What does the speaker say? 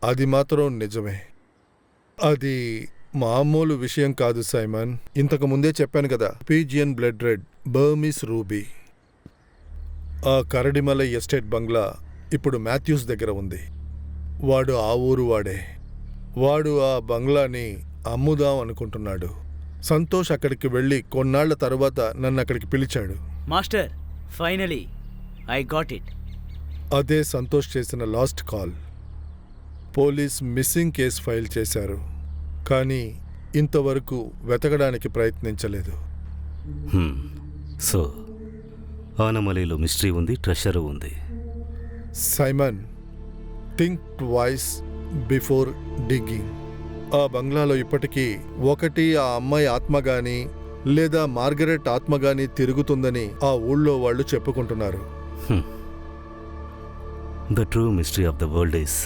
అది మాత్రం నిజమే. అది మామూలు విషయం కాదు సైమన్. ఇంతకు ముందే చెప్పాను కదా, pigeon blood red, Burmese ruby. ఆ కరడిమల ఎస్టేట్ బంగ్లా ఇప్పుడు మాథ్యూస్ దగ్గర ఉంది. వాడు ఆ ఊరు వాడే. వాడు ఆ బంగ్లాని అమ్ముదాం అనుకుంటున్నాడు. సంతోష్ అక్కడికి వెళ్ళి కొన్నాళ్ల తర్వాత నన్ను అక్కడికి పిలిచాడు. Master, finally I got it. అదే సంతోష్ చేసిన last call. Police missing case file చేశారు, కానీ ఇంతవరకు వెతకడానికి ప్రయత్నించలేదు. సో ఆనమలీలో మిస్టరీ ఉంది, ట్రెషరు ఉంది. Simon, think twice before digging. ఆ బంగ్లాలో ఇప్పటికీ ఒకటి ఆ అమ్మాయి ఆత్మగాని లేదా మార్గరెట్ ఆత్మగాని తిరుగుతుందని ఆ ఊళ్ళో వాళ్ళు చెప్పుకుంటున్నారు. The true mystery of the world is